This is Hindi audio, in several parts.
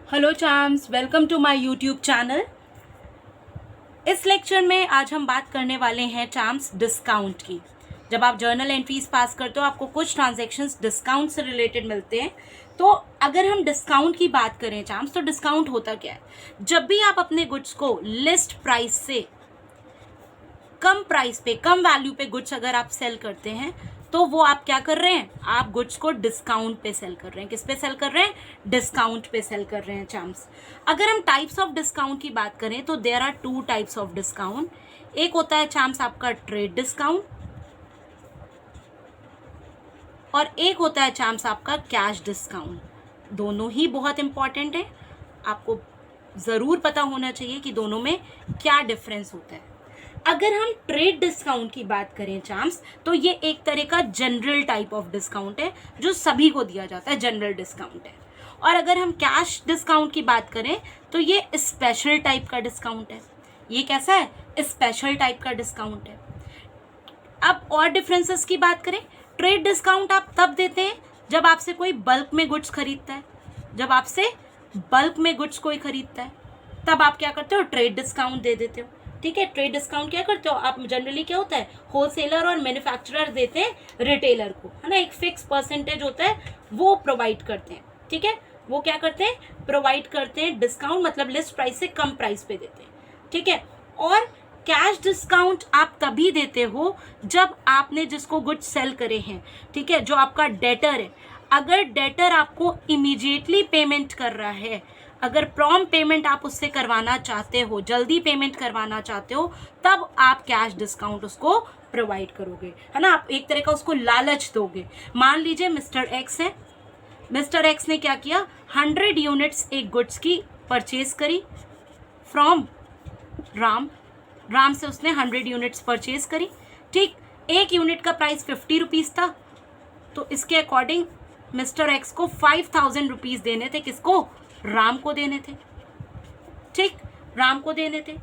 Hello charms, welcome to my YouTube channel. इस लेक्चर में आज हम बात करने वाले हैं चार्म्स डिस्काउंट की। जब आप जर्नल एंट्रीज पास करते हो आपको कुछ ट्रांजैक्शंस डिस्काउंट से रिलेटेड मिलते हैं। तो अगर हम डिस्काउंट की बात करें चार्म्स, तो डिस्काउंट होता क्या है? जब भी आप अपने गुड्स को लिस्ट प्राइस से कम प्राइस पे, कम वैल्यू पे गुड्स अगर आप सेल करते हैं तो वो आप क्या कर रहे हैं? आप गुड्स को डिस्काउंट पे सेल कर रहे हैं। किस पे सेल कर रहे हैं? डिस्काउंट पे सेल कर रहे हैं चार्म्स। अगर हम टाइप्स ऑफ डिस्काउंट की बात करें तो there are two types of discount. एक होता है चार्म्स आपका ट्रेड डिस्काउंट और एक होता है चार्म्स आपका कैश डिस्काउंट। दोनों ही बहुत इंपॉर्टेंट है, आपको जरूर पता होना चाहिए कि दोनों में क्या डिफरेंस होता है। अगर हम ट्रेड डिस्काउंट की बात करें चार्म्स, तो ये एक तरह का जनरल टाइप ऑफ डिस्काउंट है जो सभी को दिया जाता है, जनरल डिस्काउंट है। और अगर हम कैश डिस्काउंट की बात करें तो ये स्पेशल टाइप का डिस्काउंट है। ये कैसा है? स्पेशल टाइप का डिस्काउंट है। अब और डिफरेंसेस की बात करें, ट्रेड डिस्काउंट आप तब देते हैं जब आपसे कोई बल्क में गुड्स खरीदता है। जब आपसे बल्क में गुड्स कोई खरीदता है तब आप क्या करते हो? ट्रेड डिस्काउंट दे देते हो। ठीक है, ट्रेड डिस्काउंट क्या करते हो आप? जनरली क्या होता है, होलसेलर और मैन्युफैक्चरर देते हैं रिटेलर को, है ना। एक फिक्स परसेंटेज होता है वो प्रोवाइड करते हैं। ठीक है, वो क्या करते हैं? प्रोवाइड करते हैं डिस्काउंट, मतलब लिस्ट प्राइस से कम प्राइस पे देते हैं। ठीक है, और कैश डिस्काउंट आप तभी देते हो जब आपने जिसको गुड्स सेल करे हैं, ठीक है, जो आपका डेटर है, अगर डेटर आपको इमीडिएटली पेमेंट कर रहा है, अगर प्रॉम्प्ट पेमेंट आप उससे करवाना चाहते हो, जल्दी पेमेंट करवाना चाहते हो, तब आप कैश डिस्काउंट उसको प्रोवाइड करोगे, है ना। आप एक तरह का उसको लालच दोगे। मान लीजिए मिस्टर एक्स है, मिस्टर एक्स ने क्या किया? 100 यूनिट्स एक गुड्स की परचेज करी फ्रॉम राम। राम से उसने 100 यूनिट्स परचेज करी। ठीक, एक यूनिट का प्राइस 50 रुपीज था, तो इसके अकॉर्डिंग मिस्टर एक्स को 5000 रुपीज देने थे। किसको? राम को देने थे। ठीक, राम को देने थे।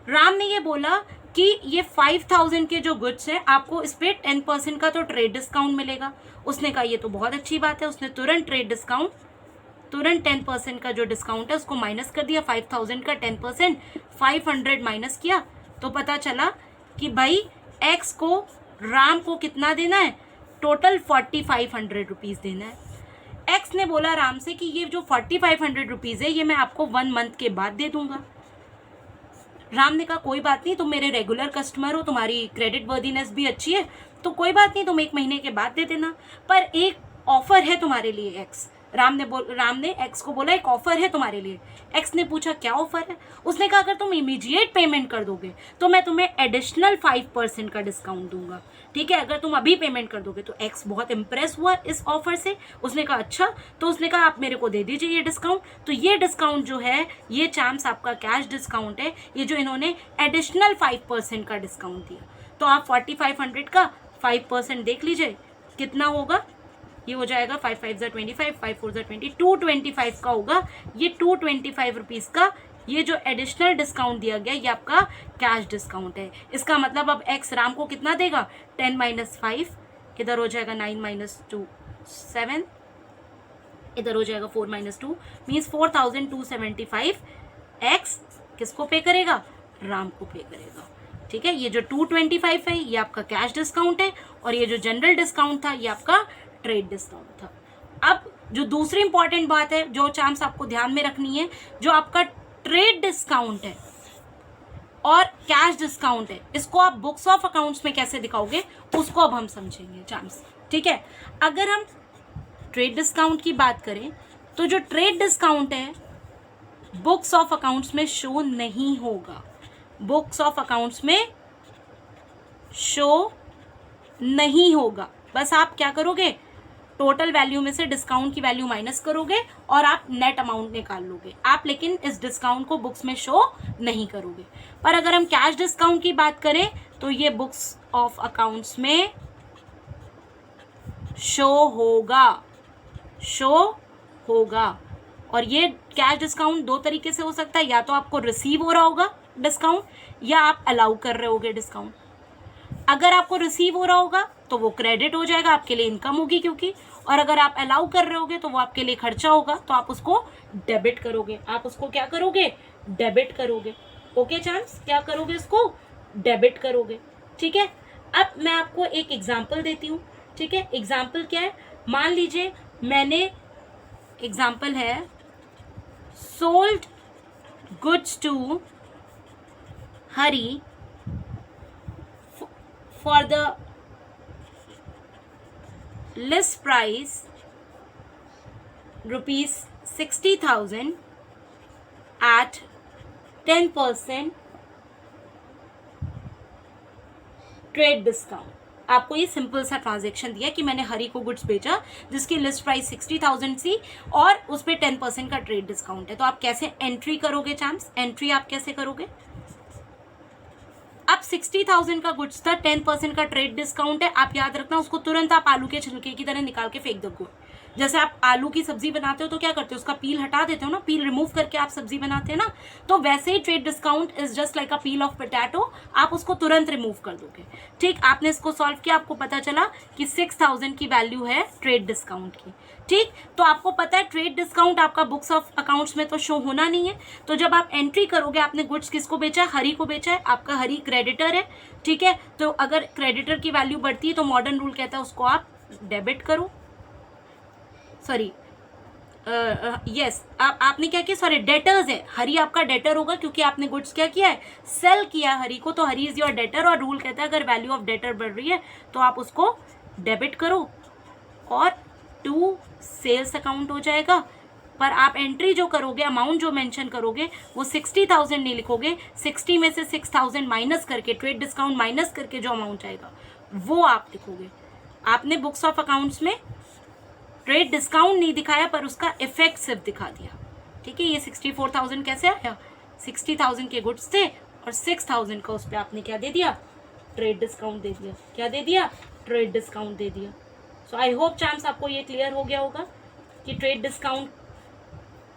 राम ने ये बोला कि ये 5000 के जो गुड्स हैं आपको इस पे 10% का तो ट्रेड डिस्काउंट मिलेगा। उसने कहा ये तो बहुत अच्छी बात है। उसने तुरंत ट्रेड डिस्काउंट, तुरंत 10% का जो डिस्काउंट है उसको माइनस कर दिया। 5000 का 10% 500 माइनस किया तो पता चला कि भाई एक्स को, राम को कितना देना है? टोटल 4500 रुपीज देना है। एक्स ने बोला राम से कि ये जो 4500 रुपीज है ये मैं आपको 1 मंथ के बाद दे दूंगा। राम ने कहा कोई बात नहीं, तुम मेरे रेगुलर कस्टमर हो, तुम्हारी क्रेडिट वर्दीनेस भी अच्छी है, तो कोई बात नहीं, तुम 1 महीने के बाद दे देना। पर एक ऑफर है तुम्हारे लिए एक्स। राम ने एक्स को बोला एक ऑफर है तुम्हारे लिए। एक्स ने पूछा क्या ऑफर है? उसने कहा अगर तुम इमीडिएट पेमेंट कर दोगे तो मैं तुम्हें एडिशनल 5% का डिस्काउंट दूंगा। ठीक है, अगर तुम अभी पेमेंट कर दोगे। तो एक्स बहुत इंप्रेस हुआ इस ऑफर से। उसने कहा अच्छा, तो उसने कहा आप मेरे को दे दीजिए ये डिस्काउंट। तो ये डिस्काउंट जो है ये चांस आपका कैश डिस्काउंट है, ये जो इन्होंने एडिशनल 5% का डिस्काउंट दिया। तो आप 4500 का 5% देख लीजिए कितना होगा। ये हो जाएगा 5 5 ज़ा 25, 5 4 ज़ा 20, 225 का होगा। ये 225 रुपीज़ का ये जो एडिशनल डिस्काउंट दिया गया ये आपका कैश डिस्काउंट है। इसका मतलब अब एक्स राम को कितना देगा? 10 - 5, इधर हो जाएगा 9 - 2 7, इधर हो जाएगा 4 - 2 मीन्स 4275 एक्स किसको पे करेगा? राम को पे करेगा। ठीक है, ये जो 225 है ये आपका कैश डिस्काउंट है और ये जो जनरल डिस्काउंट था ये आपका ट्रेड डिस्काउंट था। अब जो दूसरी इंपॉर्टेंट बात है जो चांस आपको ध्यान में रखनी है, जो आपका ट्रेड डिस्काउंट है और कैश डिस्काउंट है, इसको आप बुक्स ऑफ अकाउंट्स में कैसे दिखाओगे उसको अब हम समझेंगे चांस। ठीक है, अगर हम ट्रेड डिस्काउंट की बात करें तो जो ट्रेड डिस्काउंट है बुक्स ऑफ अकाउंट्स में शो नहीं होगा। बुक्स ऑफ अकाउंट्स में शो नहीं होगा। बस आप क्या करोगे? टोटल वैल्यू में से डिस्काउंट की वैल्यू माइनस करोगे और आप नेट अमाउंट निकाल लोगे आप, लेकिन इस डिस्काउंट को बुक्स में शो नहीं करोगे। पर अगर हम कैश डिस्काउंट की बात करें तो ये बुक्स ऑफ अकाउंट्स में शो होगा, शो होगा। और ये कैश डिस्काउंट दो तरीके से हो सकता है, या तो आपको रिसीव हो रहा होगा डिस्काउंट या आप अलाउ कर रहे होगे डिस्काउंट। अगर आपको रिसीव हो रहा होगा तो वो क्रेडिट हो जाएगा, आपके लिए इनकम होगी क्योंकि, और अगर आप अलाउ कर रहे होगे तो वो आपके लिए खर्चा होगा, तो आप उसको डेबिट करोगे। आप उसको क्या करोगे? डेबिट करोगे। ओके चैम्प्स, क्या करोगे? इसको डेबिट करोगे। ठीक है, अब मैं आपको एक एग्जाम्पल देती हूँ। ठीक है, एग्जाम्पल क्या है? मान लीजिए मैंने, एग्जाम्पल है, sold goods to Hari for the list price rupees 60,000 at 10% trade discount. आपको ये सिंपल सा ट्रांजेक्शन दिया कि मैंने हरी को गुड्स बेचा जिसकी लिस्ट प्राइस 60,000 थी और उस पर 10% का ट्रेड डिस्काउंट है। तो आप कैसे एंट्री करोगे चैम्प्स? एंट्री आप कैसे करोगे? अब 60,000 का गुड्स था, 10% का ट्रेड डिस्काउंट है। आप याद रखना, उसको तुरंत आप आलू के छिलके की तरह निकाल के फेंक दोगे। जैसे आप आलू की सब्जी बनाते हो तो क्या करते हो? उसका पील हटा देते हो ना, पील रिमूव करके आप सब्जी बनाते हैं ना। तो वैसे ही trade discount is just like a peel of potato, आप उसको तुरंत रिमूव कर दोगे। ठीक, आपने इसको सॉल्व किया, आपको पता चला कि 6,000 की वैल्यू है ट्रेड डिस्काउंट की। ठीक, तो आपको पता है ट्रेड डिस्काउंट आपका बुक्स ऑफ अकाउंट्स में तो शो होना नहीं है। तो जब आप एंट्री करोगे, आपने गुड्स किसको बेचा है? हरी को बेचा है, आपका हरी क्रेडिटर है। ठीक है, तो अगर क्रेडिटर की वैल्यू बढ़ती है तो मॉडर्न रूल कहता है उसको आप डेबिट करो। सॉरी, यस, आपने क्या किया? सॉरी, डेटर्स है, हरी आपका डेटर होगा क्योंकि आपने गुड्स क्या किया है? सेल किया हरी को, तो हरी इज योर डेटर। और रूल कहता है अगर वैल्यू ऑफ डेटर बढ़ रही है तो आप उसको डेबिट करो और टू सेल्स अकाउंट हो जाएगा। पर आप एंट्री जो करोगे, अमाउंट जो मेंशन करोगे, वो 60,000 नहीं लिखोगे, 60 में से 6,000 माइनस करके, ट्रेड डिस्काउंट माइनस करके जो अमाउंट आएगा वो आप लिखोगे। आपने बुक्स ऑफ अकाउंट्स में ट्रेड डिस्काउंट नहीं दिखाया पर उसका इफेक्ट सिर्फ दिखा दिया। ठीक है, ये 64,000 कैसे आया? 60,000 के गुड्स थे और 6,000 का उस पर आपने क्या दे दिया? ट्रेड डिस्काउंट दे दिया। क्या दे दिया? ट्रेड डिस्काउंट दे दिया। सो आई होप चैम्प्स आपको ये क्लियर हो गया होगा कि ट्रेड डिस्काउंट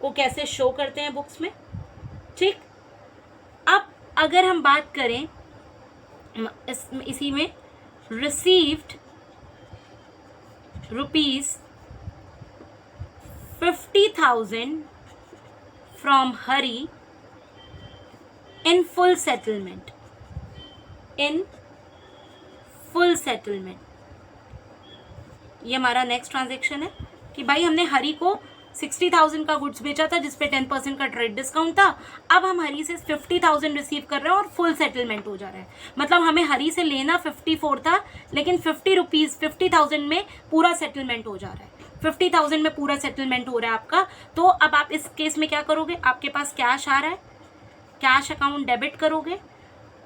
को कैसे शो करते हैं बुक्स में। ठीक, अब अगर हम बात करें इसी में, received rupees 50,000 from Hari in full settlement. In full settlement. ये हमारा नेक्स्ट ट्रांजेक्शन है कि भाई हमने हरी को 60,000 का गुड्स बेचा था जिसपे 10% का ट्रेड डिस्काउंट था। अब हम हरी से 50,000 रिसीव कर रहे हैं और फुल सेटलमेंट हो जा रहा है। मतलब हमें हरी से लेना 54 था लेकिन 50,000 में पूरा सेटलमेंट हो जा रहा है। 50,000 में पूरा सेटलमेंट हो रहा है आपका। तो अब आप इस केस में क्या करोगे? आपके पास कैश आ रहा है, कैश अकाउंट डेबिट करोगे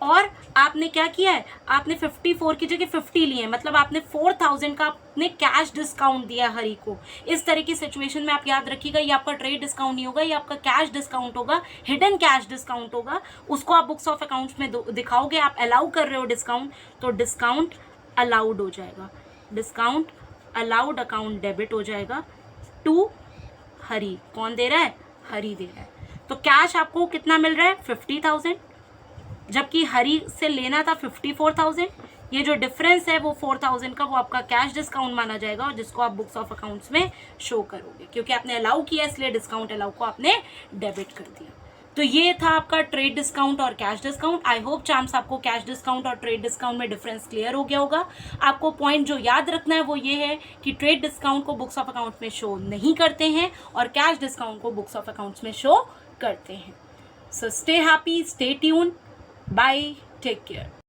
और आपने क्या किया है? आपने 54 की जगह 50 लिए, मतलब आपने 4,000 का आपने कैश डिस्काउंट दिया हरी को। इस तरह की सिचुएशन में आप याद रखिएगा, ये आपका ट्रेड डिस्काउंट नहीं होगा, ये आपका कैश डिस्काउंट होगा, हिडन कैश डिस्काउंट होगा। उसको आप बुक्स ऑफ अकाउंट्स में दिखाओगे। आप अलाउ कर रहे हो डिस्काउंट, तो डिस्काउंट अलाउड हो जाएगा। डिस्काउंट अलाउड अकाउंट डेबिट हो जाएगा टू हरी। कौन दे रहा है? हरी दे रहा है। तो कैश आपको कितना मिल रहा है? 50,000, जबकि हरी से लेना था 54,000। ये जो डिफरेंस है वो 4,000 का, वो आपका कैश डिस्काउंट माना जाएगा और जिसको आप बुक्स ऑफ अकाउंट्स में शो करोगे क्योंकि आपने अलाउ किया, इसलिए डिस्काउंट अलाउ को आपने डेबिट कर दिया। तो ये था आपका ट्रेड डिस्काउंट और cash discount. I hope champs आपको कैश डिस्काउंट और ट्रेड डिस्काउंट में डिफरेंस क्लियर हो गया होगा। आपको पॉइंट जो याद रखना है वो ये है कि ट्रेड डिस्काउंट को बुक्स ऑफ अकाउंट में शो नहीं करते हैं और कैश डिस्काउंट को बुक्स ऑफ अकाउंट्स में शो करते हैं। So stay happy, stay tune, bye, take care.